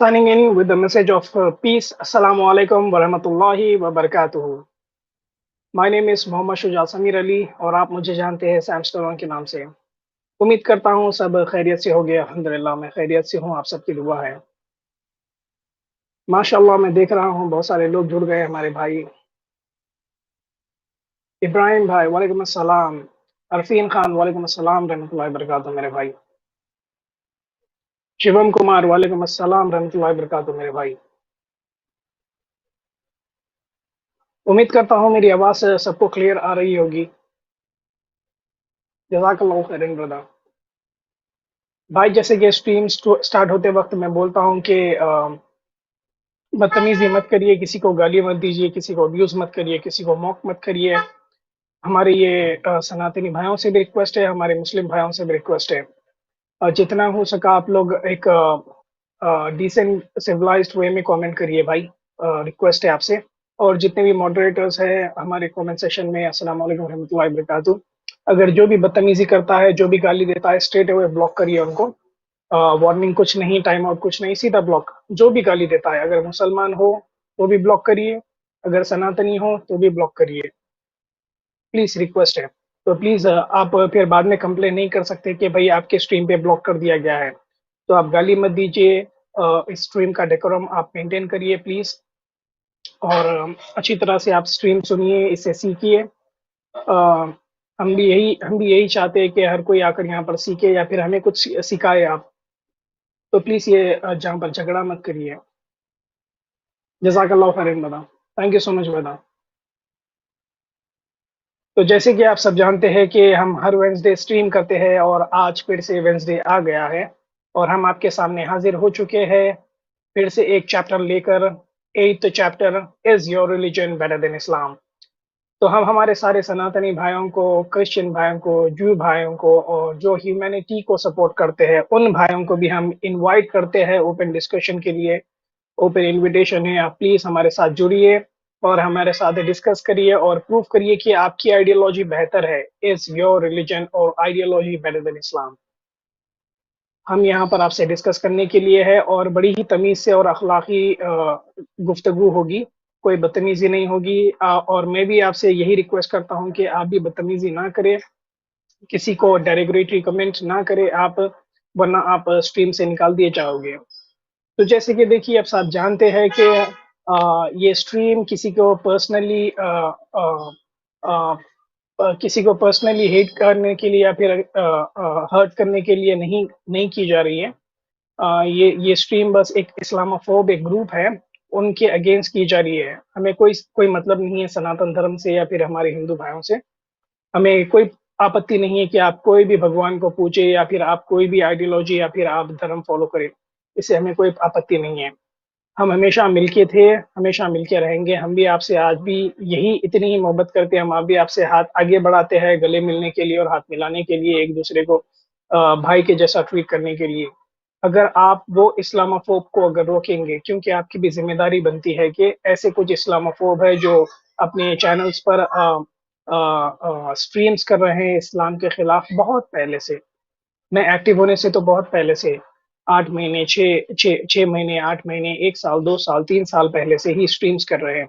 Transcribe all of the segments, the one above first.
Signing in with the message of peace. Assalamu alaikum wa rahmatullahi wa barakatuhu. My name is Mohammad Shuja Sameer Ali और आप मुझे जानते हैं Sam stone के नाम से। उम्मीद करता हूँ सब खैरियत से होंगे। अल्हम्दुलिल्लाह मैं खैरियत से हूँ, आप सबकी दुआ है। माशाअल्लाह मैं देख रहा हूँ बहुत सारे लोग जुड़ गए हमारे भाई। इब्राहिम भाई वालेकुम अस्सलाम। अरफीन खान वालेकुम अस्सलाम रहमतुल्लाहि व बरकातहू मेरे भाई। शिवम कुमार वालेकुम अस्सलाम रहमतुल्लाहि व बरकातहू मेरे भाई। उम्मीद करता हूँ मेरी आवाज़ सबको क्लियर आ रही होगी। जज़ाकल्लाहु खैरन ब्रदर। भाई जैसे कि स्ट्रीम स्टार्ट होते वक्त मैं बोलता हूँ कि बदतमीजी मत करिए, किसी को गाली मत दीजिए, किसी को अब्यूज मत करिए, किसी को मॉक मत करिए। हमारे ये सनातनी भाइयों से भी रिक्वेस्ट है, हमारे मुस्लिम भाइयों से भी रिक्वेस्ट है। जितना हो सका आप लोग एक डिसेंट सिविलाइज्ड वे में कमेंट करिए भाई। रिक्वेस्ट है आपसे। और जितने भी मॉडरेटर्स हैं हमारे कमेंट सेशन में, अस्सलाम वालेकुम रहमतुल्लाहि वबरकातुहू। अगर जो भी बदतमीजी करता है, जो भी गाली देता है, स्ट्रेट अवे ब्लॉक करिए उनको। वार्निंग कुछ नहीं, टाइम आउट कुछ नहीं, सीधा ब्लॉक। जो भी गाली देता है, अगर मुसलमान हो तो भी ब्लॉक करिए, अगर सनातनी हो तो भी ब्लॉक करिए। प्लीज रिक्वेस्ट है। तो प्लीज आप फिर बाद में कंप्लेन नहीं कर सकते कि भाई आपके स्ट्रीम पे ब्लॉक कर दिया गया है। तो आप गाली मत दीजिए। इस स्ट्रीम का डेकोरम आप मेंटेन करिए प्लीज। और अच्छी तरह से आप स्ट्रीम सुनिए, इससे सीखिए। हम भी यही चाहते हैं कि हर कोई आकर यहाँ पर सीखे या फिर हमें कुछ सिखाए आप। तो प्लीज ये जहाँ पर झगड़ा मत करिए। जज़ाकल्लाहु खैरन बदा। थैंक यू सो मच बदा। तो जैसे कि आप सब जानते हैं कि हम हर वेडनेसडे स्ट्रीम करते हैं और आज फिर से वेडनेसडे आ गया है और हम आपके सामने हाजिर हो चुके हैं फिर से एक चैप्टर लेकर। 8th chapter, is your religion better than Islam. तो हम हमारे सारे सनातनी भाइयों को, क्रिश्चियन भाइयों को, जू भाइयों को और जो ह्यूमैनिटी को सपोर्ट करते हैं उन भाइयों को भी हम इनवाइट करते हैं ओपन डिस्कशन के लिए। ओपन इनविटेशन है, आप प्लीज हमारे साथ जुड़िए और हमारे साथ डिस्कस करिए और प्रूव करिए कि आपकी आइडियोलॉजी बेहतर है। इज योर रिलीजन और आइडियोलॉजी बेटर देन इस्लाम। हम यहाँ पर आपसे डिस्कस करने के लिए है और बड़ी ही तमीज से और अखलाकी गुफ्तगू होगी। कोई बदतमीजी नहीं होगी। और मैं भी आपसे यही रिक्वेस्ट करता हूँ कि आप भी बदतमीजी ना करें, किसी को डेरिगेटरी कमेंट ना करें आप, वरना आप स्ट्रीम से निकाल दिए जाओगे। तो जैसे कि देखिए आप सब जानते हैं कि ये स्ट्रीम किसी को पर्सनली हेट करने के लिए या फिर हर्ट करने के लिए नहीं नहीं की जा रही है। ये स्ट्रीम बस एक इस्लामोफोब एक ग्रुप है, उनके अगेंस्ट की जा रही है। हमें कोई कोई मतलब नहीं है सनातन धर्म से या फिर हमारे हिंदू भाइयों से। हमें कोई आपत्ति नहीं है कि आप कोई भी भगवान को पूजे या फिर आप कोई भी आइडियोलॉजी या फिर आप धर्म फॉलो करें। इससे हमें कोई आपत्ति नहीं है। हम हमेशा मिलके थे, हमेशा मिलके रहेंगे। हम भी आपसे आज भी यही इतनी ही मोहब्बत करते हैं। हम आप भी आपसे हाथ आगे बढ़ाते हैं गले मिलने के लिए और हाथ मिलाने के लिए, एक दूसरे को भाई के जैसा ट्रीट करने के लिए। अगर आप वो इस्लामोफोब को अगर रोकेंगे, क्योंकि आपकी भी जिम्मेदारी बनती है कि ऐसे कुछ इस्लामोफोब है जो अपने चैनल्स पर स्ट्रीम्स कर रहे हैं इस्लाम के खिलाफ बहुत पहले से। मैं एक्टिव होने से तो बहुत पहले से, 8 महीने, 6 महीने, 8 महीने, 1 साल, 2 साल, 3 साल पहले से ही स्ट्रीम्स कर रहे हैं।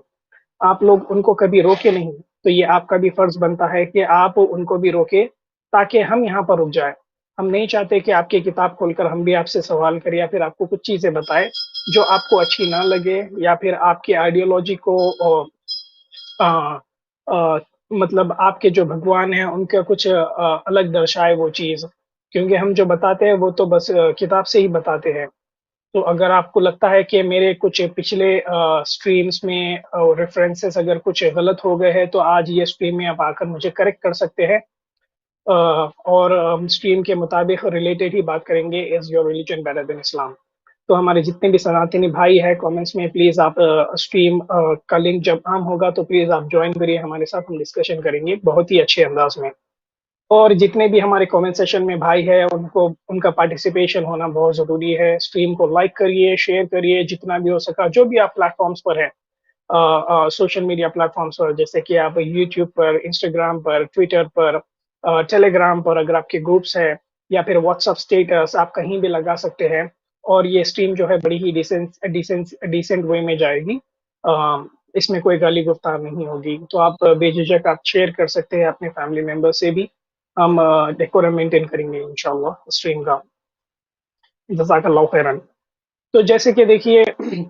आप लोग उनको कभी रोके नहीं। तो ये आपका भी फर्ज बनता है कि आप उनको भी रोके, ताकि हम यहाँ पर रुक जाए। हम नहीं चाहते कि आपकी किताब खोलकर हम भी आपसे सवाल करें या फिर आपको कुछ चीजें बताएं जो आपको अच्छी ना लगे या फिर आपकी आइडियोलॉजी को अ, अ, मतलब आपके जो भगवान हैं उनका कुछ अलग दर्शाए वो चीज। क्योंकि हम जो बताते हैं वो तो बस किताब से ही बताते हैं। तो अगर आपको लगता है कि मेरे कुछ पिछले स्ट्रीम्स में रेफरेंसेस अगर कुछ गलत हो गए हैं तो आज ये स्ट्रीम में आप आकर मुझे करेक्ट कर सकते हैं। और हम स्ट्रीम के मुताबिक रिलेटेड ही बात करेंगे, is your religion better than Islam. तो हमारे जितने भी सनातनी भाई हैं कमेंट्स में प्लीज आप स्ट्रीम का लिंक जब आम होगा तो प्लीज आप ज्वाइन करिए हमारे साथ, हम डिस्कशन करेंगे बहुत ही अच्छे अंदाज में। और जितने भी हमारे कमेंट सेशन में भाई है उनको उनका पार्टिसिपेशन होना बहुत जरूरी है। स्ट्रीम को लाइक करिए, शेयर करिए जितना भी हो सका, जो भी आप प्लेटफॉर्म्स पर है, सोशल मीडिया प्लेटफॉर्म्स पर, जैसे कि आप यूट्यूब पर, इंस्टाग्राम पर, ट्विटर पर, टेलीग्राम पर, अगर आपके ग्रुप्स है या फिर व्हाट्सएप स्टेटस आप कहीं भी लगा सकते हैं। और ये स्ट्रीम जो है बड़ी ही डिसेंट वे में जाएगी। इसमें कोई गाली गुफ्तार नहीं होगी, तो आप बेझिझक आप शेयर कर सकते हैं अपने फैमिली मेंबर से भी। हम डेकोरम मेंटेन करेंगे इंशाल्लाह स्ट्रीम का। जज़ाकल्लाहु खैरन। तो जैसे कि देखिए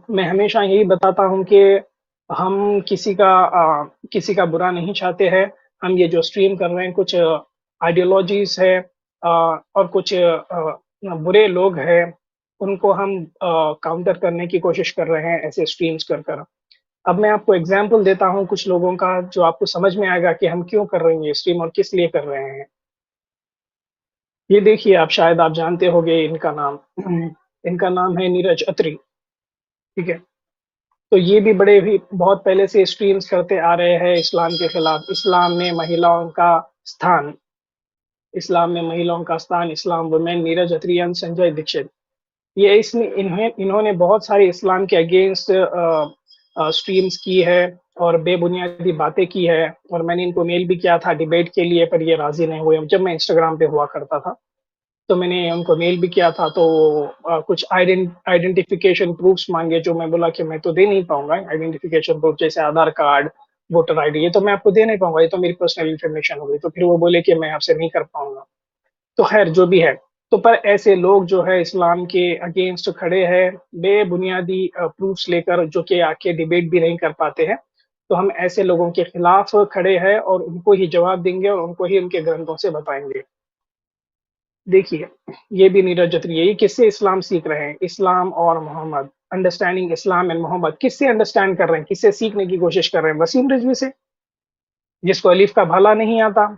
मैं हमेशा यही बताता हूँ कि हम किसी का बुरा नहीं चाहते हैं। हम ये जो स्ट्रीम कर रहे हैं कुछ आइडियोलॉजीज है और कुछ बुरे लोग हैं, उनको हम काउंटर करने की कोशिश कर रहे हैं ऐसे स्ट्रीम्स कर कर। अब मैं आपको एग्जांपल देता हूँ कुछ लोगों का, जो आपको समझ में आएगा कि हम क्यों कर रहे हैं ये स्ट्रीम और किस लिए कर रहे हैं। ये देखिए, आप शायद आप जानते होंगे इनका नाम। इनका नाम है नीरज अत्री। ठीक है। तो ये भी बड़े भी बहुत पहले से स्ट्रीम्स करते आ रहे हैं इस्लाम के खिलाफ। स्थान इस्लाम में महिलाओं का स्थान, Islam women, Neeraj Atri and Sanjay Dixit. ये इसमें इन्होंने बहुत सारे इस्लाम के अगेंस्ट स्ट्रीम्स की है और बेबुनियादी बातें की है। और मैंने इनको मेल भी किया था डिबेट के लिए, पर ये राजी नहीं हुए जब मैं इंस्टाग्राम पे हुआ करता था। तो मैंने उनको मेल भी किया था, तो कुछ आइडेंटिफिकेशन प्रूफ्स मांगे, जो मैं बोला कि मैं तो दे नहीं पाऊंगा आइडेंटिफिकेशन प्रूफ, जैसे आधार कार्ड, वोटर आईडी, ये तो मैं आपको दे नहीं पाऊंगा, ये तो मेरी पर्सनल इन्फॉर्मेशन हो गई। तो फिर वो बोले कि मैं आपसे नहीं कर पाऊंगा। तो खैर जो भी है, तो पर ऐसे लोग जो है इस्लाम के अगेंस्ट खड़े हैं बेबुनियादी प्रूफ्स लेकर, जो कि आके डिबेट भी नहीं कर पाते हैं। तो हम ऐसे लोगों के खिलाफ खड़े हैं और उनको ही जवाब देंगे और उनको ही उनके ग्रंथों से बताएंगे। देखिए, ये भी नीरज जत्री है। ये किससे इस्लाम सीख रहे हैं? इस्लाम और Muhammad, understanding Islam and Muhammad. किससे अंडरस्टैंड कर रहे हैं, किससे सीखने की कोशिश कर रहे हैं? वसीम रिजवी से, जिसको अलीफ का भला नहीं आता,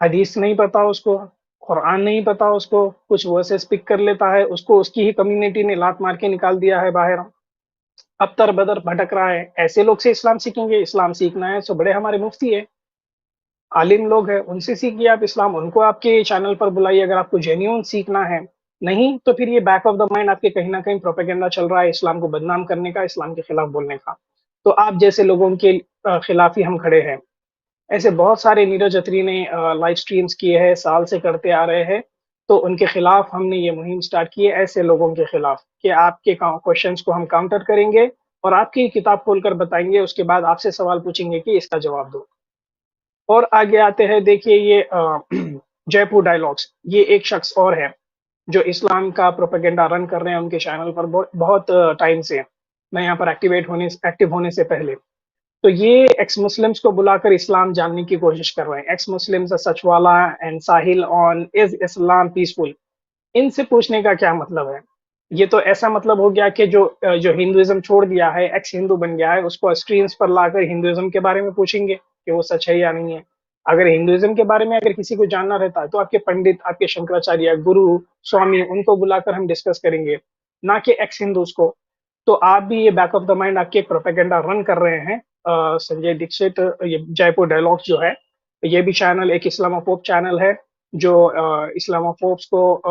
हदीस नहीं पता उसको, कुरान नहीं पता उसको, कुछ वर्सेस पिक कर लेता है, उसको उसकी ही कम्युनिटी ने लात मार के निकाल दिया है बाहर, अब तर बदर भटक रहा है। ऐसे लोग से इस्लाम सीखेंगे? इस्लाम सीखना है तो बड़े हमारे मुफ्ती है, आलिम लोग हैं, उनसे सीखिए आप इस्लाम, उनको आपके चैनल पर बुलाइए अगर आपको जेन्युइन सीखना है। नहीं तो फिर ये बैक ऑफ द माइंड आपके कहीं ना कहीं प्रोपेगेंडा चल रहा है इस्लाम को बदनाम करने का, इस्लाम के खिलाफ बोलने का। तो आप जैसे लोगों के खिलाफ ही हम खड़े हैं। ऐसे बहुत सारे नीरज अत्री ने लाइव स्ट्रीम्स किए हैं, साल से करते आ रहे हैं। तो उनके खिलाफ हमने ये मुहिम स्टार्ट की है, ऐसे लोगों के खिलाफ, कि आपके क्वेश्चंस को हम काउंटर करेंगे और आपकी किताब खोलकर बताएंगे, उसके बाद आपसे सवाल पूछेंगे कि इसका जवाब दो। और आगे आते हैं, देखिए ये जयपुर डायलॉग्स, ये एक शख्स और है जो इस्लाम का प्रोपेगेंडा रन कर रहे हैं उनके चैनल पर बहुत टाइम से। मैं यहाँ पर एक्टिव होने से पहले, तो ये एक्स मुस्लिम्स को बुलाकर इस्लाम जानने की कोशिश कर रहे हैं। Ex Muslims Sachwala and Sahil on is Islam peaceful. इनसे पूछने का क्या मतलब है? ये तो ऐसा मतलब हो गया कि जो हिंदुइज्म छोड़ दिया है, एक्स हिंदू बन गया है, उसको स्क्रीन्स पर लाकर हिंदुइज्म के बारे में पूछेंगे कि वो सच है या नहीं है। अगर हिंदुइज्म के बारे में अगर किसी को जानना रहता है तो आपके पंडित, आपके शंकराचार्य, गुरु, स्वामी, उनको बुलाकर हम डिस्कस करेंगे, ना कि एक्स हिंदूज को। तो आप भी ये बैक ऑफ द माइंड आपके प्रोपेगेंडा रन कर रहे हैं। संजय दीक्षित, ये जयपुर डायलॉग्स जो है, ये भी चैनल एक इस्लामोफोब चैनल है, जो इस्लामोफोब्स को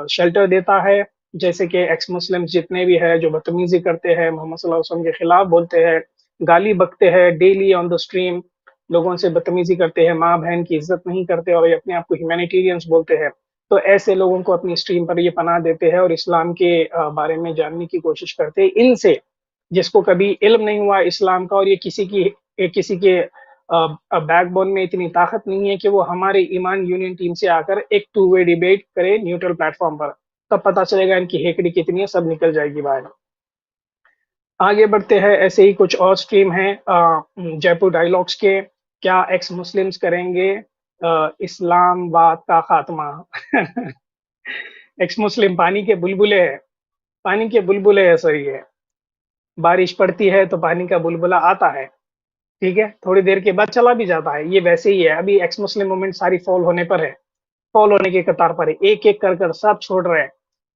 शेल्टर देता है। जैसे कि एक्स मुस्लिम जितने भी है जो बदतमीजी करते हैं, मोहम्मद सल्लल्लाहु अलैहि वसल्लम के खिलाफ बोलते हैं, गाली बकते हैं डेली ऑन द स्ट्रीम, लोगों से बदतमीजी करते हैं, माँ बहन की इज्जत नहीं करते और ये अपने आप को ह्यूमैनिटेरियंस बोलते हैं। तो ऐसे लोगों को अपनी स्ट्रीम पर ये पनाह देते हैं और इस्लाम के बारे में जानने की कोशिश करते हैं इनसे, जिसको कभी इल्म नहीं हुआ इस्लाम का, और ये किसी के बैकबोन में इतनी ताकत नहीं है कि वो हमारे ईमान यूनियन टीम से आकर एक टू वे डिबेट करे न्यूट्रल प्लेटफॉर्म पर। तब पता चलेगा इनकी हेकड़ी कितनी है, सब निकल जाएगी बाहर। आगे बढ़ते हैं, ऐसे ही कुछ और स्ट्रीम है जयपुर डायलॉग्स के। क्या एक्स मुस्लिम्स करेंगे इस्लामाबाद का खात्मा? एक्स मुस्लिम पानी के बुलबुले है, पानी के बुलबुले है सर ये। बारिश पड़ती है तो पानी का बुलबुला आता है, ठीक है, थोड़ी देर के बाद चला भी जाता है। ये वैसे ही है, अभी एक्स मुस्लिम मूवमेंट सारी फॉल होने पर है, फॉल होने की कतार पर है, एक एक कर कर सब छोड़ रहे हैं।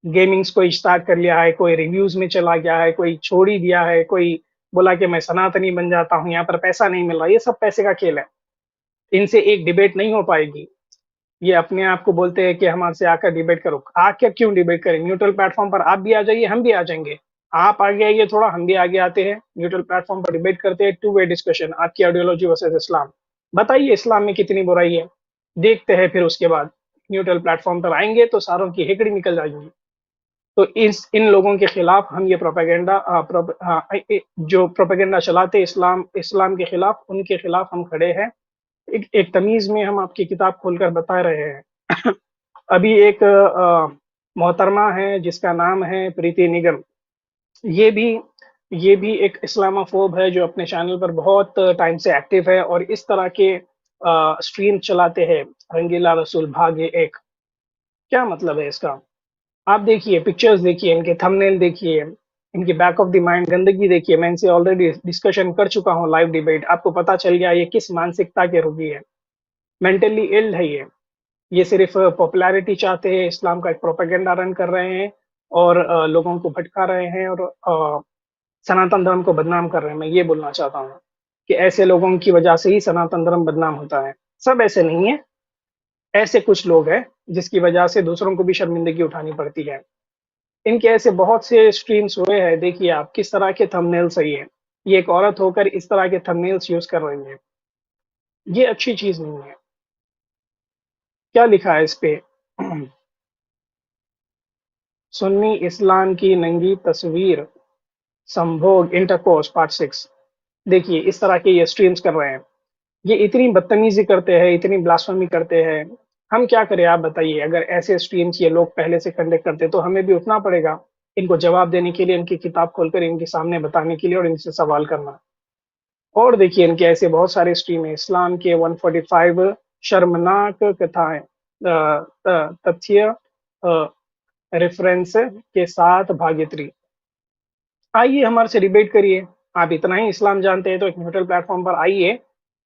गेमिंग्स कोई स्टार्ट कर लिया है, कोई रिव्यूज में चला गया है, कोई छोड़ ही दिया है, कोई बोला कि मैं सनातनी बन जाता हूँ, यहाँ पर पैसा नहीं मिल रहा। ये सब पैसे का खेल है, इनसे एक डिबेट नहीं हो पाएगी। ये अपने आप को बोलते हैं कि हमारे से आकर डिबेट करो, आकर क्यों डिबेट करें? न्यूट्रल प्लेटफॉर्म पर आप भी आ जाइए, हम भी आ जाएंगे। आप आगे आइए थोड़ा, हम भी आगे आते हैं, न्यूट्रल प्लेटफॉर्म पर डिबेट करते हैं, टू वे डिस्कशन, आपकी आइडियोलॉजी वर्सेस इस्लाम। बताइए इस्लाम में कितनी बुराई है, देखते हैं फिर उसके बाद। न्यूट्रल प्लेटफॉर्म पर आएंगे तो सारों की हेकड़ी निकल जाएगी। तो इस इन लोगों के खिलाफ हम ये प्रोपेगेंडा जो प्रोपेगेंडा चलाते इस्लाम इस्लाम के खिलाफ, उनके खिलाफ हम खड़े हैं। एक तमीज में हम आपकी किताब खोलकर बता रहे हैं। अभी एक मोहतरमा है जिसका नाम है प्रीति निगम। ये भी ये भी एक इस्लामोफोब है जो अपने चैनल पर बहुत टाइम से एक्टिव है और इस तरह के स्ट्रीम चलाते हैं। रंगीला रसूल भाग्य 1, क्या मतलब है इसका? आप देखिए, पिक्चर्स देखिए, इनके थंबनेल देखिए, इनकी बैक ऑफ द माइंड गंदगी देखिए। मैं इनसे ऑलरेडी डिस्कशन कर चुका हूँ, लाइव डिबेट। आपको पता चल गया ये किस मानसिकता के रोगी है, मेंटली इल्ड है ये सिर्फ पॉपुलैरिटी चाहते हैं, इस्लाम का एक प्रोपेगेंडा रन कर रहे हैं और लोगों को भटका रहे हैं और सनातन धर्म को बदनाम कर रहे हैं। मैं ये बोलना चाहता हूँ कि ऐसे लोगों की वजह से ही सनातन धर्म बदनाम होता है। सब ऐसे नहीं है, ऐसे कुछ लोग हैं जिसकी वजह से दूसरों को भी शर्मिंदगी उठानी पड़ती है। इनके ऐसे बहुत से स्ट्रीम्स हुए हैं, देखिए आप किस तरह के थंबनेल सही है। ये एक औरत होकर इस तरह के थंबनेल्स यूज कर रही है, ये अच्छी चीज नहीं है। क्या लिखा है इस पे? सुन्नी इस्लाम की नंगी तस्वीर, संभोग इंटरकोर्स पार्ट 6। देखिए इस तरह के ये स्ट्रीम्स कर रहे हैं, ये इतनी बदतमीजी करते हैं, इतनी ब्लास्फेमी करते हैं। हम क्या करें आप बताइए? अगर ऐसे स्ट्रीम्स ये लोग पहले से कंडक्ट करते तो हमें भी उठना पड़ेगा इनको जवाब देने के लिए, इनकी किताब खोलकर इनके सामने बताने के लिए और इनसे सवाल करना। और देखिए इनके ऐसे बहुत सारे स्ट्रीम है, इस्लाम के 145 शर्मनाक कथाएं, तथ्य रेफरेंस के साथ भाग्यत्री। आइए हमारे से डिबेट करिए। आप इतना ही इस्लाम जानते हैं तो एक न्यूट्रल प्लेटफॉर्म पर आइए,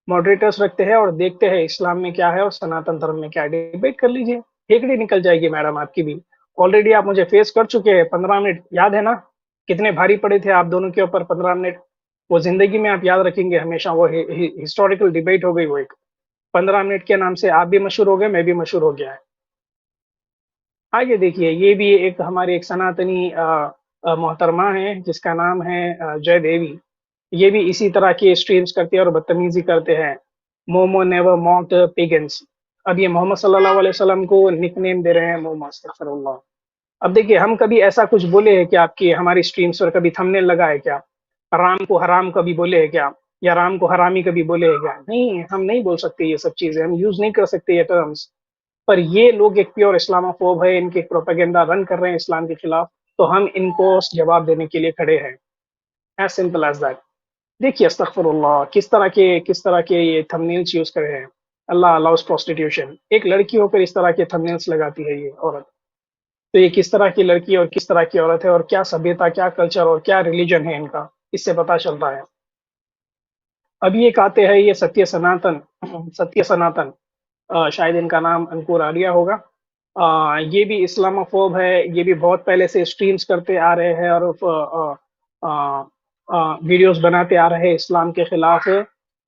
मॉडरेटर्स रखते हैं और देखते हैं इस्लाम में क्या है और सनातन धर्म में क्या है, डिबेट कर लीजिए। हेकड़ी निकल जाएगी मैडम आपकी भी। ऑलरेडी आप मुझे फेस कर चुके हैं 15 मिनट, याद है ना? कितने भारी पड़े थे आप दोनों के ऊपर 15 मिनट। वो जिंदगी में आप याद रखेंगे हमेशा, वो हिस्टोरिकल डिबेट हो गई वो एक। 15 मिनट के नाम से आप भी मशहूर हो गए, मैं भी मशहूर हो गया है। आगे देखिए, ये भी एक हमारे एक सनातनी मोहतरमा है जिसका नाम है जय देवी। ये भी इसी तरह के स्ट्रीम्स करते हैं और बदतमीजी करते हैं। Momo never mocked pigeons. अब ये मोहम्मद सल्लल्लाहु अलैहि वसल्लम को निकनेम दे रहे हैं मोमो, अस्तगफिरुल्लाह। अब देखिए, हम कभी ऐसा कुछ बोले हैं कि आपकी हमारी स्ट्रीम्स पर कभी थंबनेल लगा है क्या? राम को हराम कभी बोले है क्या? या राम को हरामी कभी बोले है क्या? नहीं, हम नहीं बोल सकते ये सब चीजें, हम यूज नहीं कर सकते ये टर्म्स। पर ये लोग एक प्योर इस्लामोफोब है, इनके प्रोपेगेंडा रन कर रहे हैं इस्लाम के खिलाफ, तो हम इनको जवाब देने के लिए खड़े हैं। As simple as that. देखिए अस्तगफिरुल्लाह, किस तरह के ये थंबनेल्स यूज कर रहे हैं। अल्लाह अलाउस प्रोस्टिट्यूशन। एक लड़की होकर इस तरह के थंबनेल्स लगाती है ये औरत। तो ये किस तरह की लड़की और किस तरह की औरत है और क्या सभ्यता, क्या कल्चर और क्या रिलीजन है इनका, इससे पता चलता है। अभी एक आते हैं ये सत्य सनातन। सत्य सनातन, शायद इनका नाम अंकुर आर्या होगा। ये भी इस्लामोफोब है, ये भी बहुत पहले से स्ट्रीम्स करते आ रहे हैं और वीडियोस बनाते आ रहे हैं इस्लाम के खिलाफ।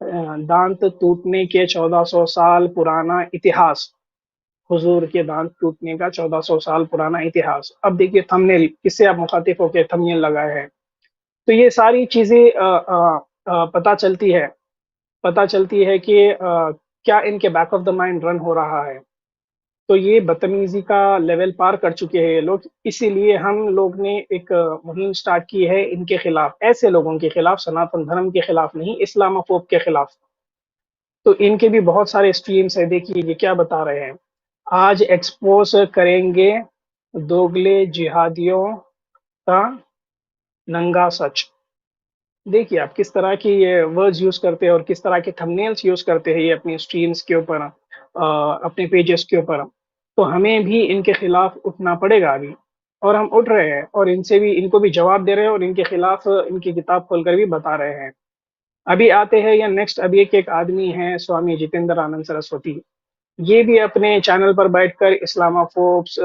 दांत टूटने के 1400 साल पुराना इतिहास। हुजूर के दांत टूटने का 1400 साल पुराना इतिहास। अब देखिए थंबनेल, किससे आप मुखातिब होकर थंबनेल लगाए हैं। तो ये सारी चीजें पता चलती है कि क्या इनके back of the mind run हो रहा है। तो ये बदतमीजी का लेवल पार कर चुके हैं ये लोग। इसीलिए हम लोग ने एक मुहिम स्टार्ट की है इनके खिलाफ, ऐसे लोगों के खिलाफ, सनातन धर्म के खिलाफ नहीं, इस्लामोफोब के खिलाफ। तो इनके भी बहुत सारे स्ट्रीम्स है, देखिए ये क्या बता रहे हैं। आज एक्सपोज करेंगे दोगले जिहादियों का नंगा सच। देखिए आप किस तरह की ये वर्ड्स यूज करते हैं और किस तरह के थंबनेल्स यूज करते हैं ये अपनी स्ट्रीम्स के ऊपर, अपने पेजेस के ऊपर। तो हमें भी इनके खिलाफ उठना पड़ेगा अभी, और हम उठ रहे हैं और इनको भी जवाब दे रहे हैं और इनके खिलाफ इनकी किताब खोलकर भी बता रहे हैं। अभी आते हैं या नेक्स्ट, अभी एक आदमी है स्वामी जितेंद्र आनंद सरस्वती। ये भी अपने चैनल पर बैठकर इस्लामोफोब्स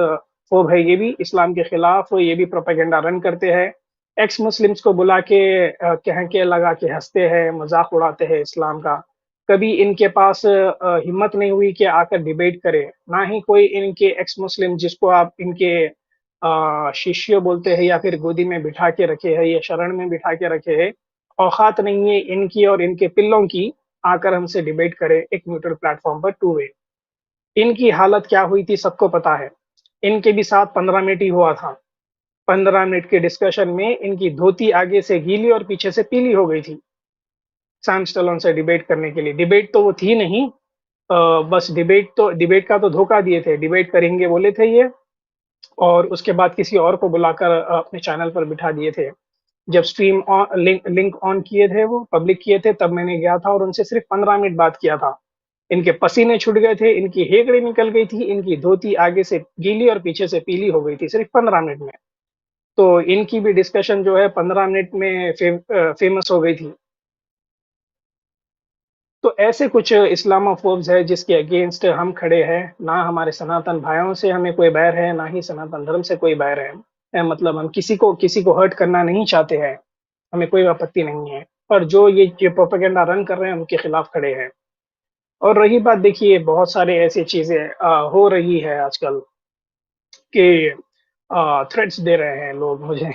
फोब है, ये भी इस्लाम के खिलाफ ये भी प्रोपेगेंडा रन करते हैं। एक्स मुस्लिम्स को बुला के कह के लगा के हंसते हैं, मजाक उड़ाते हैं इस्लाम का। कभी इनके पास हिम्मत नहीं हुई कि आकर डिबेट करे, ना ही कोई इनके एक्स मुस्लिम जिसको आप इनके शिष्य बोलते हैं या फिर गोदी में बिठा के रखे हैं या शरण में बिठा के रखे हैं, औकात नहीं है इनकी और इनके पिल्लों की आकर हमसे डिबेट करे एक न्यूट्रल प्लेटफॉर्म पर 2 वे। इनकी हालत क्या हुई थी सबको पता है। इनके भी साथ 15 मिनट ही हुआ था। 15 मिनट के डिस्कशन में इनकी धोती आगे से गीली और पीछे से पीली हो गई थी। सैम स्टलोन से डिबेट करने के लिए, डिबेट तो वो थी नहीं। बस डिबेट का तो धोखा दिए थे, डिबेट करेंगे बोले थे ये, और उसके बाद किसी और को बुलाकर अपने चैनल पर बिठा दिए थे। जब स्ट्रीम ऑन, लिंक ऑन किए थे, वो पब्लिक किए थे, तब मैंने गया था और उनसे सिर्फ 15 मिनट बात किया था। इनके पसीने छूट गए थे, इनकी हेकड़ी निकल गई थी, इनकी धोती आगे से गीली और पीछे से पीली हो गई थी सिर्फ 15 मिनट में। तो इनकी भी डिस्कशन जो है 15 मिनट में फेमस हो गई थी। तो ऐसे कुछ इस्लामोफोब्स है जिसके अगेंस्ट हम खड़े हैं। ना हमारे सनातन भाइयों से हमें कोई बैर है, ना ही सनातन धर्म से कोई बैर है। मतलब हम किसी को हर्ट करना नहीं चाहते हैं, हमें कोई आपत्ति नहीं है। पर जो ये प्रोपेगेंडा रन कर रहे हैं उनके खिलाफ खड़े हैं। और रही बात, देखिए बहुत सारे ऐसी चीजें हो रही है आजकल कि थ्रेट्स दे रहे हैं लोग मुझे,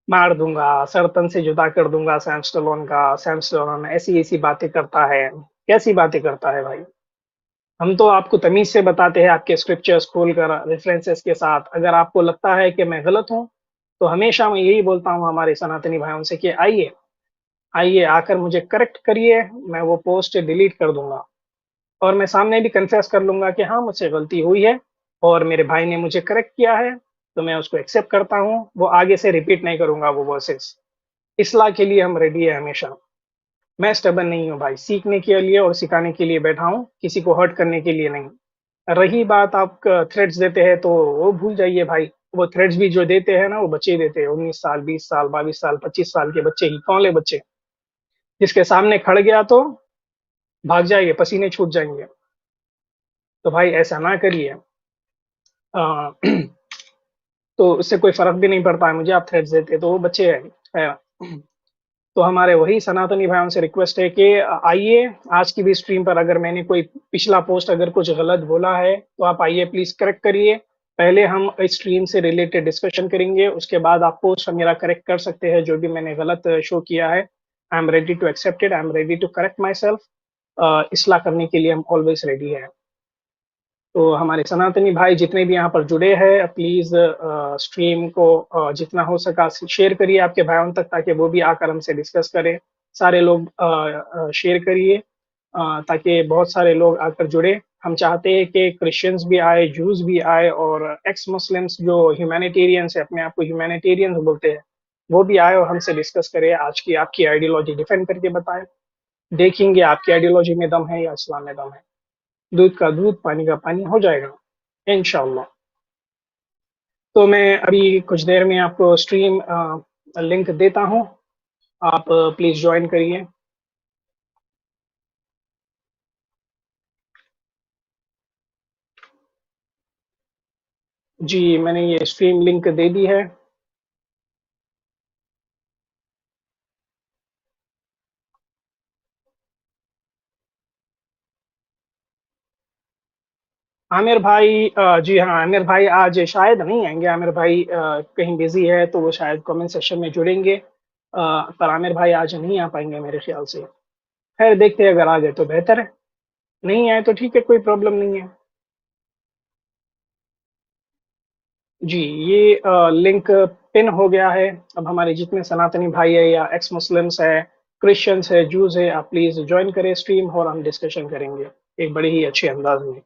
मार दूंगा, सर तन से जुदा कर दूंगा सैम स्टलोन का, सैम स्टलोन ऐसी ऐसी बातें करता है। कैसी बातें करता है भाई? हम तो आपको तमीज से बताते हैं, आपके स्क्रिप्चर्स खोलकर रेफरेंसेस के साथ। अगर आपको लगता है कि मैं गलत हूं, तो हमेशा मैं यही बोलता हूं हमारे सनातनी भाइयों से कि आइए, आइए आकर मुझे करेक्ट करिए, मैं वो पोस्ट डिलीट कर दूंगा। और मैं सामने भी कन्फेस कर लूंगा कि हाँ, मुझसे गलती हुई है और मेरे भाई ने मुझे करेक्ट किया है, तो मैं उसको एक्सेप्ट करता हूँ। वो आगे से रिपीट नहीं करूंगा वो वर्सेस। इस्लाह के लिए हम रेडी है हमेशा। मैं स्टबन नहीं हूँ भाई, सीखने के लिए और सिखाने के लिए बैठा हूँ, किसी को हर्ट करने के लिए नहीं। रही बात, आप थ्रेड्स देते हैं तो वो भूल जाइए भाई। वो थ्रेड्स भी जो देते हैं ना, वो बच्चे ही देते हैं, 19 साल, 20 साल, 22 साल, 25 साल के बच्चे ही, कौन ले बच्चे। जिसके सामने खड़ गया तो भाग जाएंगे, पसीने छूट जाएंगे। तो भाई ऐसा ना करिए। अ, तो उससे कोई फर्क भी नहीं पड़ता है मुझे, आप थ्रेड्स देते तो वो बच्चे हैं। तो हमारे वही सनातनी भाइयों से रिक्वेस्ट है कि आइए आज की भी स्ट्रीम पर, अगर मैंने कोई पिछला पोस्ट अगर कुछ गलत बोला है तो आप आइए प्लीज करेक्ट करिए। पहले हम इस स्ट्रीम से रिलेटेड डिस्कशन करेंगे, उसके बाद आप पोस्ट मेरा करेक्ट कर सकते हैं जो भी मैंने गलत शो किया है। I am ready to accept it, I am ready to correct myself. इसलाह करने के लिए हम ऑलवेज रेडी है। तो हमारे सनातनी भाई जितने भी यहाँ पर जुड़े हैं, प्लीज स्ट्रीम को जितना हो सका शेयर करिए आपके भाइयों तक, ताकि वो भी आकर हमसे डिस्कस करें। सारे लोग शेयर करिए, ताकि बहुत सारे लोग आकर जुड़े। हम चाहते हैं कि क्रिश्चियंस भी आए, जूस भी आए, और एक्स मुस्लिम्स जो ह्यूमैनिटेरियंस है, अपने आप को ह्यूमैनिटेरियंस बोलते हैं, वो भी आए और हमसे डिस्कस करें, आज की आपकी आइडियोलॉजी डिफेंड करके बताएं। देखेंगे आपकी आइडियोलॉजी में दम है या इस्लाम में दम है। दूध का दूध, पानी का पानी हो जाएगा इंशाल्लाह। तो मैं अभी कुछ देर में आपको स्ट्रीम लिंक देता हूँ, आप प्लीज ज्वाइन करिए। जी, मैंने ये स्ट्रीम लिंक दे दी है। आमिर भाई, जी हाँ, आमिर भाई आज शायद नहीं आएंगे। आमिर भाई कहीं बिजी है, तो वो शायद कमेंट सेक्शन में जुड़ेंगे। पर आमिर भाई आज नहीं आ पाएंगे मेरे ख्याल से। खैर देखते हैं, अगर आ गए तो बेहतर है, नहीं आए तो ठीक है, कोई प्रॉब्लम नहीं है। जी, ये लिंक पिन हो गया है। अब हमारे जितने सनातनी भाई है या एक्स मुस्लिम्स है, क्रिश्चियंस है, जूस है, आप प्लीज ज्वाइन करें स्ट्रीम और हम डिस्कशन करेंगे एक बड़े ही अच्छे अंदाज में।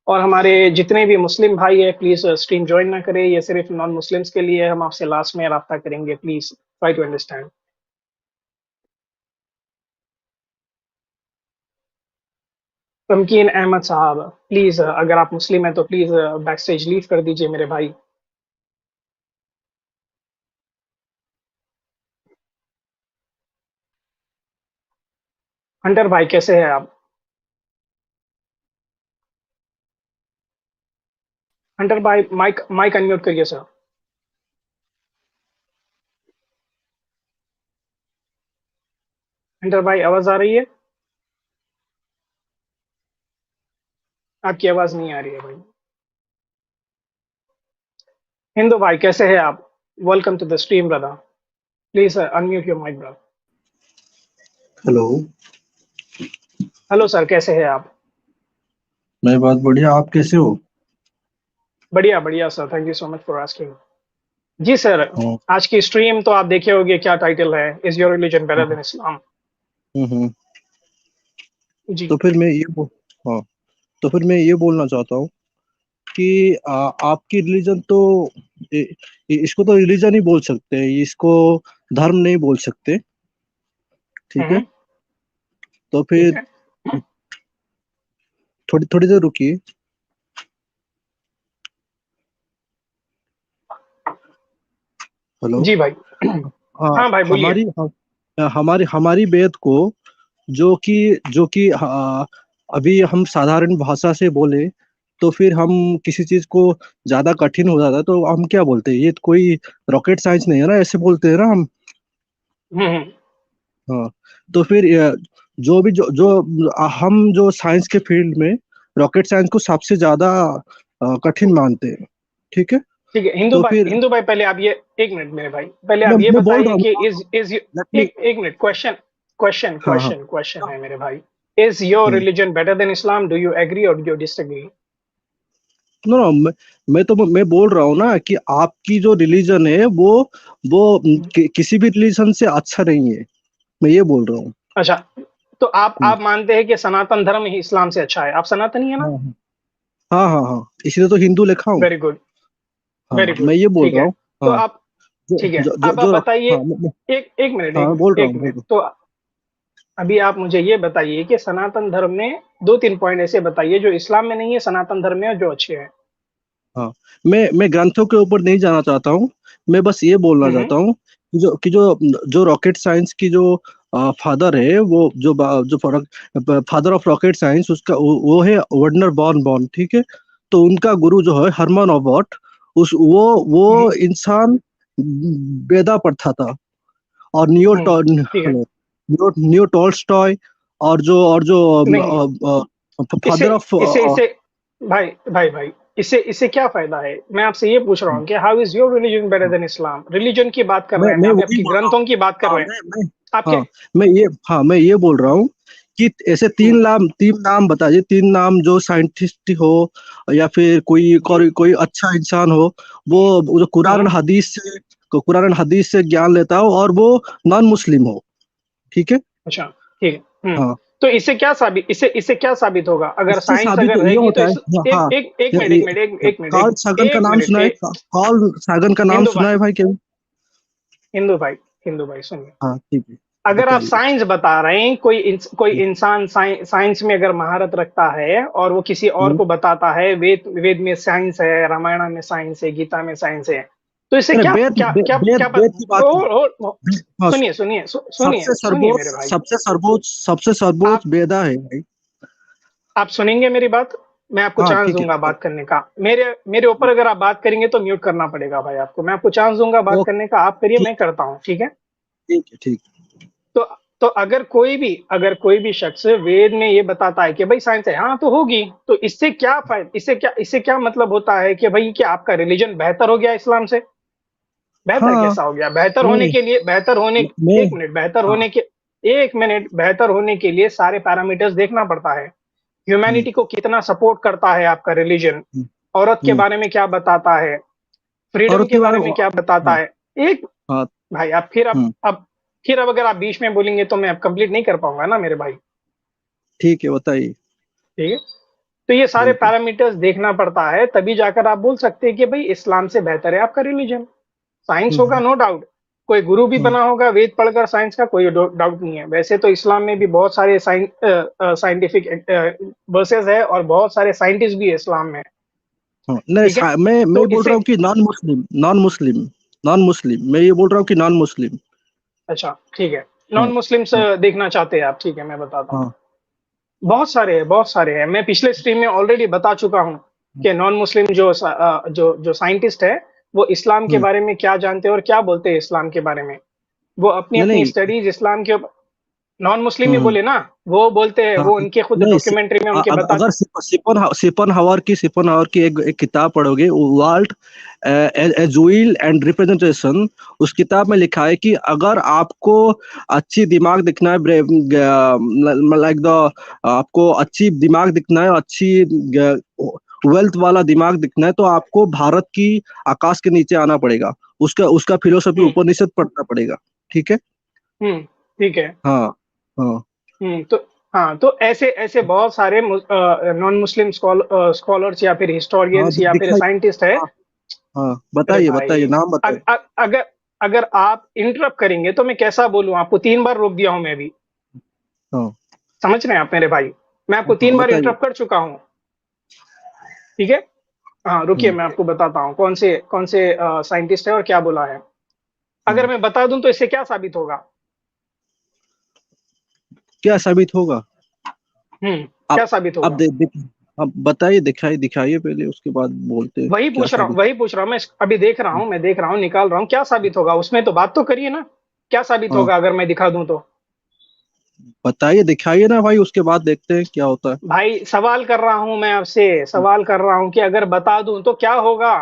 और हमारे जितने भी मुस्लिम भाई है, प्लीज स्ट्रीम ज्वाइन ना करें, ये सिर्फ नॉन मुस्लिम्स के लिए है। हम आपसे लास्ट में रब्ता करेंगे, please try to understand. Tamkeen Ahmad Sahab, please अगर आप मुस्लिम हैं तो प्लीज बैक स्टेज लीव कर दीजिए मेरे भाई। हंटर भाई कैसे हैं आप? हंटर भाई माइक माइक अनम्यूट करिए सर। हंटर भाई आवाज आ रही है? आपकी आवाज नहीं आ रही है भाई। हिंदू भाई कैसे हैं आप? Welcome to the stream brother. Please unmute your mic brother. Hello. Hello sir, कैसे हैं आप? मैं बहुत बढ़िया। आप कैसे हो? बढ़िया बढ़िया sir, thank you so much for asking. जी सर, हाँ। आज की स्ट्रीम तो आप देखे होंगे, क्या टाइटल है, इज योर रिलीजन बेटर हाँ। देन इस्लाम। हम्म। जी। तो फिर मैं ये बोल हाँ, तो फिर मैं ये बोलना चाहता हूँ कि आपकी रिलीजन तो इ, इसको तो रिलीजन ही बोल सकते हैं, इसको धर्म नहीं बोल सकते। ठीक है। हम्म। तो ठीक फिर है। थोड़ी थोड़ी देर रुकिए। हेलो। जी भाई। हाँ। हाँ भाई बोलिए। हमारी हमारी बेद को, जो कि अभी हम साधारण भाषा से बोले तो फिर हम किसी चीज को ज्यादा कठिन हो जाता है तो हम क्या बोलते हैं, ये तो कोई रॉकेट साइंस नहीं है ना, ऐसे बोलते हैं ना हम। हम्म। हाँ। तो फिर जो भी जो जो हम जो साइंस के फील्ड में रॉकेट साइंस को सबसे ज्यादा कठिन मानते हैं। ठीक है। ठीक है, तो फिर हिंदू भाई पहले आप ये, एक मिनट मेरे भाई, पहले मैं आप ये मैं बोल रहा बताइए कि हूँ। Is let me. एक मिनट, क्वेश्चन क्वेश्चन हाँ हाँ। क्वेश्चन क्वेश्चन है मेरे भाई। Is your hmm. Religion better than Islam, do you agree और do you disagree? No no, मैं बोल रहा हूँ ना कि आपकी जो रिलीजन है वो किसी भी रिलीजन से अच्छा नहीं है। मैं ये बोल रहा हूँ। अच्छा, तो हम्म। आप मानते हैं कि सनातन धर्म ही इस्लाम से अच्छा है, आप सनातनी है ना? हाँ हाँ। हाँ हाँ हाँ, इसलिए तो हिंदू लिखा हूँ। Very good. वेरी हाँ, गुड। मैं ये बोल ठीक रहा है। हूँ। तो हाँ। आप, जो ठीक है, जो जो अब आप जो बताइए। हाँ एक मिनट, हाँ, एक मैं मिनट, बोल रहा एक हूँ, बोल मिनट, रहा हूँ। तो अभी आप मुझे ये बताइए कि सनातन धर्म में दो तीन पॉइंट ऐसे बताइए जो इस्लाम में नहीं है, सनातन धर्म में, और जो अच्छे हैं। हाँ। मैं ग्रंथों के ऊपर नहीं जाना चाहता हूँ। मैं बस ये बोलना हम्म। चाहता हूँ कि जो रॉकेट साइंस की जो फादर है, वो जो फादर ऑफ रॉकेट साइंस, उसका वो है वर्नर बॉर्न बॉर्न। ठीक है। तो उनका गुरु जो है हरमन ऑबॉट, उस वो हम्म। इंसान वेदा पढ़ता था। और ठीक है। नियो टॉल्स्टॉय, और जो नहीं, इसे फादर ऑफ इसे इसे भाई भाई भाई, इससे क्या फायदा है? मैं आपसे ये पूछ रहा हूँ कि how is your religion better than Islam? Religion की बात कर रहे हैं, मैं अभी वही आपकी बोल रहा हूँ। ग्रंथों की बात कर हाँ रहे हैं। आपके हाँ मैं ये बोल रहा हूँ कि ऐसे हम्म, तीन नाम बताइए, तीन नाम जो साइंटिस्ट हो या फिर जी। कोई अच्छा इंसान हो, वो जो हम्म। कुरान और हदीस से ज्ञान लेता हो और वो नॉन मुस्लिम हो। ठीक है। अच्छा, ठीक है। हाँ। तो इससे क्या साबित होगा, अगर इससे साइंस साबित अगर ये रहेगी तो होता है। हाँ। एक ये, मिनट, ये, एक मिनट, एक मिनट, कार्ल सागन का एक नाम मिनट, सुना है? कार्ल सागन का नाम हिंदू सुना भाई, है भाई क्या? हिंदू भाई, हिंदू भाई सुनिए। हाँ ठीक है, अगर आप बताइए। साइंस बता रहे हैं, कोई इंसान साइंस में अगर महारत रखता है और वो किसी और हम्म। को बताता है, वेद में साइंस है, रामायण में साइंस है, गीता में साइंस है, तो इससे अरे क्या वेद क्या क्या वेद क्या वेद की बात ओ, की। हाँ। सुनिए सुनिए सुनिए सुनिए मेरे भाई। सबसे सर्वोच्च आप वेदा है भाई। आप सुनेंगे मेरी बात? मैं आपको हाँ चांस ठीक है, दूंगा बताइए। बात करने का। मेरे मेरे ऊपर अगर आप बात करेंगे तो म्यूट करना पड़ेगा भाई आपको। मैं आपको चांस दूंगा बात ओके। करने का, आप करिए, मैं ठीक करता हूँ, ठीक है? ठीक है, ठीक है। तो अगर कोई भी शख्स वेद में ये बताता है कि भाई साइंस है, हाँ तो होगी, तो इससे क्या फायदा, इससे क्या मतलब होता है कि भाई कि आपका रिलीजन बेहतर हो गया इस्लाम से? बेहतर हाँ। कैसा हो गया? बेहतर होने नहीं, के लिए, मैं एक मिनट, हाँ। एक मिनट, बेहतर होने के लिए सारे पैरामीटर्स देखना पड़ता है। हम्म। ह्यूमैनिटी को कितना सपोर्ट करता है आपका रिलीजन, हम्म। औरत के हम्म। बारे में क्या बताता है, फ्रीडम औरत के के बारे बारे में। में क्या बताता हाँ है। एक हाँ। भाई, आप फिर हम्म। अब अगर आप बीच में बोलेंगे तो मैं अब कंप्लीट नहीं कर पाऊंगा ना मेरे भाई। ठीक है, बताइए। ठीक है। तो ये सारे ठीक है। पैरामीटर्स देखना पड़ता है, तभी जाकर आप बोल सकते हैं कि भाई इस्लाम से बेहतर है आपका रिलीजन। साइंस होगा, हम्म। No doubt. कोई गुरु भी हम्म। बना होगा वेद पढ़कर, साइंस का कोई डाउट नहीं है। वैसे तो इस्लाम में भी बहुत सारे साइंटिफिक वर्सेस है और बहुत सारे साइंटिस्ट भी है इस्लाम में। हाँ, नहीं, ठीक है। मैं तो बोल रहा इसे, हूँ कि नॉन मुस्लिम, मैं ये बोल रहा हूँ कि नॉन मुस्लिम। अच्छा ठीक है, हाँ नॉन मुस्लिम्स हाँ देखना चाहते हैं आप? ठीक है, मैं बताता हूँ। हाँ। बहुत सारे हैं, बहुत सारे हैं। मैं पिछले स्ट्रीम में ऑलरेडी बता चुका हूँ कि नॉन मुस्लिम जो साइंटिस्ट है, वो इस्लाम के हम्म। बारे में क्या जानते हैं और क्या बोलते हैं इस्लाम के बारे में। वो अपनी नहीं अपनी नहीं, स्टडीज इस्लाम के ऊपर, नॉन मुस्लिम ही हम्म। बोले ना, वो बोलते हैं, हाँ, वो उनके खुद नहीं डॉक्यूमेंट्री में उनके अगर बताते। सिपन हावर की एक किताब पढ़ोगे, world as will and representation, उस किताब में लिखा है कि अगर आपको अच्छी दिमाग दिखना है, लाइक द आपको अच्छी दिमाग दिखना है, अच्छी वेल्थ वाला दिमाग दिखना है, तो आपको भारत की आकाश के नीचे आना पड़ेगा, उसका उसका फिलोसफी हम्म। उपनिषद पढ़ना पड़ेगा। ठीक है। हम्म। ठीक है। हाँ। हाँ। तो हाँ, तो ऐसे ऐसे बहुत सारे नॉन मुस्लिम स्कॉलर्स या फिर हाँ हिस्टोरियंस या फिर दिखाई। साइंटिस्ट है। हाँ। हाँ अरे बताइए भाई, बताइए, नाम बताइए। अगर अगर आप इंटरप्ट करेंगे तो मैं कैसा बोलूं आपको? 3 बार रोक दिया हूं मैं भी। हाँ। समझ रहे हैं आप मेरे भाई? मैं आपको हाँ 3 बार बताइए। इंटरप्ट कर चुका हूं। ठीक है। हाँ, रुकिए, हम्म। मैं आपको बताता हूँ कौन से साइंटिस्ट है और क्या बोला है। अगर हम्म। मैं बता दूं तो इससे क्या साबित होगा? क्या साबित होगा? आप क्या साबित आप होगा? आप बताइए, दिखाइए दिखाइए पहले, उसके बाद बोलते हैं क्या साबित। वही पूछ रहा हूँ मैं। अभी देख रहा हूँ, मैं देख रहा हूँ, निकाल रहा हूँ, क्या साबित होगा उसमें, तो बात तो करिए ना। क्या साबित हाँ होगा अगर मैं दिखा दूं तो? बताइए, दिखाइए ना भाई, उसके बाद देखते हैं क्या होता है। भाई, सवाल कर रहा हूं मैं आपसे, सवाल कर रहा हूं कि अगर बता दूं तो क्या होगा?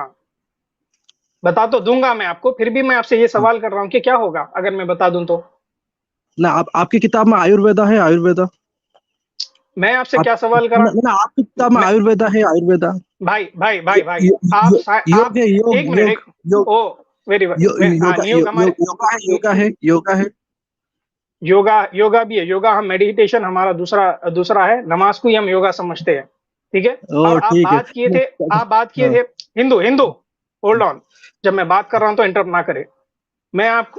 बता तो दूंगा मैं आपको, फिर भी मैं आपसे ये हाँ। सवाल कर रहा हूं कि क्या होगा अगर मैं बता दूं तो? ना आपकी किताब में आयुर्वेदा है, आयुर्वेदा? मैं आपसे आप क्या सवाल करा? ना आपकी किताब में मैं, आयुर्वेदा है, आयुर्वेदा? भाई भाई भाई यो, भाई, यो, योग आप है, योग एक मिनट, योग एक, योग। ओ, वेरी, हाँ, योगा नियोग हमारे, योगा है, योगा है, योगा है। योगा, योगा भी है। योगा, हम मेडिटेशन हमारा दूसरा दूसरा है, नमाज को ही हम योगा समझते हैं। ठीक है। ओ और ठीक है। आप बात किए हाँ। थे हिंदू, हिंदू। Hold on. जब मैं बात कर रहा हूं तो इंटरप्ट ना करें।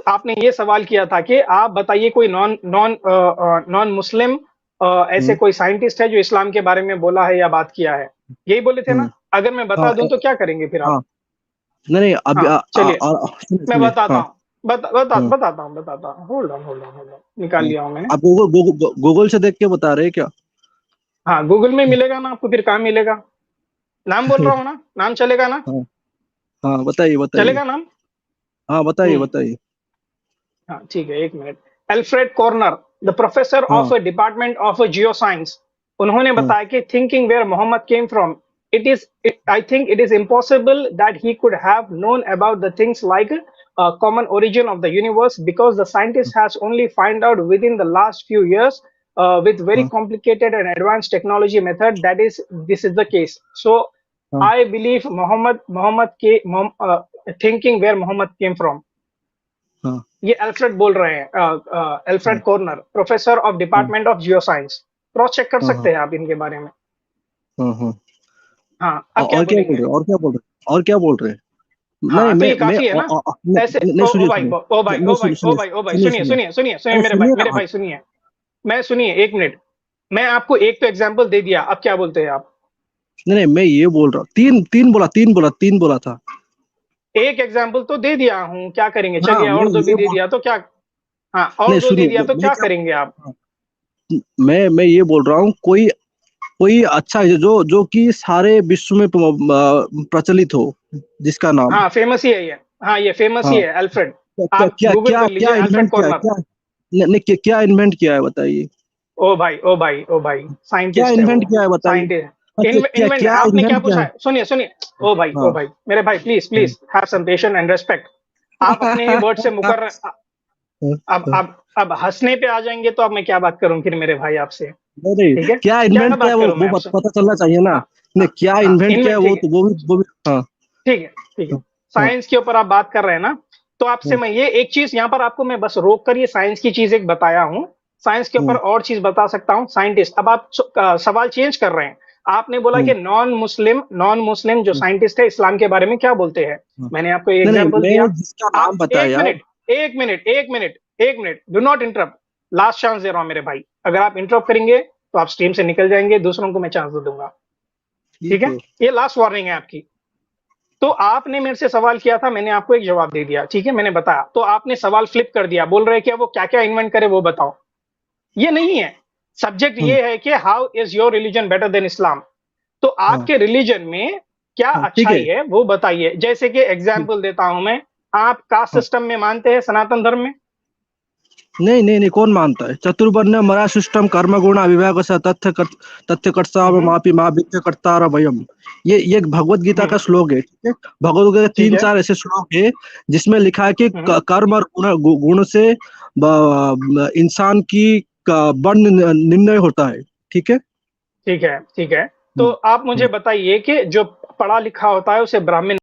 आपने ये सवाल किया था कि आप बताइए कोई नॉन नॉन नॉन मुस्लिम ऐसे हम्म। कोई साइंटिस्ट है जो इस्लाम के बारे में बोला है या बात किया है। यही बोले थे हम्म। ना? अगर मैं हाँ बता दूं तो क्या करेंगे फिर आप? हाँ। नहीं नहीं, अभी हाँ, चलिए, सुनिए मैं सुनिए। बताता हाँ। हूँ। हाँ। बताता हूँ। Hold on, hold on, hold on, निकाल हाँ। लिया हूँ मैंने। आप गूगल से देख के बता रहे हैं क्या? हाँ, गूगल में मिलेगा ना आपको, फिर कहाँ मिलेगा? नाम बोल रहा हूँ ना, नाम चलेगा ना? हाँ। हाँ बताइए बताइए। चलेगा नाम? हाँ बताइए हम्म। बताइए। हाँ, ठीक है, एक minute. Alfred Korner, the professor of हाँ। डिपार्टमेंट ऑफ जियो साइंस, उन्होंने हाँ। बताया कि thinking where Muhammad came from, I think it is impossible that he could have known about the things like common origin of the universe because the scientist has only find out within the last few years with very हाँ। complicated and advanced technology method that is this is the case. So हाँ। I believe thinking where Muhammad came from. हाँ। ये Alfred बोल रहे हैं, हाँ। Alfred Korner, professor of हाँ। Department of geo science. Cross check कर हाँ। सकते हाँ। हैं आप इनके बारे में। हाँ। हाँ। हाँ, अब क्या और क्या बोल बोलेंगे? रहे हैं, और क्या बोल रहे हैं, और क्या बोल रहे हैं? नहीं हाँ, तो ये मैं काफी है ना? ऐसे, नहीं, ओ सुनिए भाई, सुनिए। ओ भाई, नहीं ओ भाई, सुनिए ओ सुनिए भाई, ओ भाई, सुनिए सुनिए, सुनिए। सुनिए, सुनिए, सुनिए अरे मेरे भाई, सुनिए मेरे ना। भाई, सुनिए। मैं, सुनिए एक मिनट। मैं आपको एक तो एग्जाम्पल दे दिया, अब क्या बोलते हैं आप? नहीं नहीं, मैं ये बोल रहा हूँ, तीन बोला था। एक एग्जाम्पल तो दे दिया हूँ, क्या करेंगे? हाँ चलिए, मैं और दो भी ये दे बोल। दिया तो क्या? हाँ, और नहीं दो दे सुनिए, दिया तो मैं क्या क्या। करेंगे आप? हाँ, मैं ये बोल रहा हूँ, कोई कोई अच्छा है जो जो कि सारे विश्व में प्रचलित हो, जिसका नाम। हाँ, फेमस ही है ये। हाँ, ये फेमस ही हाँ। है, अल्फ्रेड। क्या आप क्या गूगल क्या कर लीजिए, क्या अल्फ्रेड इन्वेंट किया है, कॉर्नर। क्या नहीं नहीं, क्या इन्वेंट किया है बताइए। ओ भाई, ओ भाई, ओ भाई, क्या साइंटिस्ट है वो। इन्वेंट किया है बताइए। हाँ, साइंटिस्ट, क्या इन्वेंट, क्या आपने क्या इन्वेंट किया पूछा है? है? सुनिए, सुनिए। ओ भाई, ओ हाँ। भाई, मेरे भाई, प्लीज हाँ। Please have some patience and respect. आप अपने ही वर्ड से मुकर रहे। अब हंसने पे आ जाएंगे तो अब मैं क्या बात करूं फिर मेरे भाई आपसे? नहीं नहीं, ठीक है, क्या क्या इन्वेंट किया बात है, करूं वो मैं आपसे? पता चलना चाहिए ना। हाँ, नहीं, हाँ, क्या हाँ, इन्वेंट किया है, इन्वेंट, ठीक है, वो भी हाँ। ठीक है, ठीक है। हाँ। हाँ। साइंस के ऊपर आप बात कर रहे हैं ना, तो आपसे हाँ। मैं ये एक चीज यहाँ पर आपको मैं बस रोक कर ये साइंस की चीज एक बताया हूँ। साइंस के ऊपर हम्म। और चीज बता सकता हूँ। साइंटिस्ट, अब आप सवाल चेंज कर रहे हैं। आपने बोला हम्म। कि नॉन मुस्लिम जो हम्म। साइंटिस्ट है इस्लाम के बारे में क्या बोलते हैं। हाँ। मैंने आपको एक नहीं नहीं, एग्जांपल दिया। मैं जिसका नाम आप एक बताया। मिनट, एक मिनट, एक मिनट, एक minute, do not interrupt. Last chance दे रहा हूं मेरे भाई। अगर आप इंटरप्ट करेंगे तो आप स्ट्रीम से निकल जाएंगे, दूसरों को मैं चांस दे दूंगा। ठीक ठीक है, है। ये लास्ट वार्निंग है आपकी। तो आपने मेरे से सवाल किया था, मैंने आपको एक जवाब दे दिया, ठीक है, मैंने बताया, तो आपने सवाल फ्लिप कर दिया, बोल रहे कि वो क्या क्या इन्वेंट करे वो बताओ। ये नहीं है। Subject hmm. ये है कि how is your religion better than Islam. तो हाँ। आपके रिलीजन में क्या हाँ ठीक है। अच्छाई है वो बताइए। जैसे कि एग्जाम्पल देता हूं मैं। आप कास्ट हाँ। सिस्टम में मानते हैं, सनातन धर्म में? नहीं नहीं नहीं, कौन मानता है? चतुर्वर्ण मरा सिस्टम कर्म गुण अविवेक स तथ्य कर्ता हम्म मापी माँ वित्त कर्ता भयम। ये एक भगवत गीता का हम्म, श्लोक है, ठीक है। भगवत गीता के ठीक तीन है। चार ऐसे श्लोक है जिसमें लिखा है कि हम्म, कर्म और गुण से इंसान की वर्ण निर्णय होता है, ठीक है। ठीक है, ठीक है। तो हम्म, आप मुझे हम्म। बताइए कि जो पढ़ा लिखा होता है उसे ब्राह्मण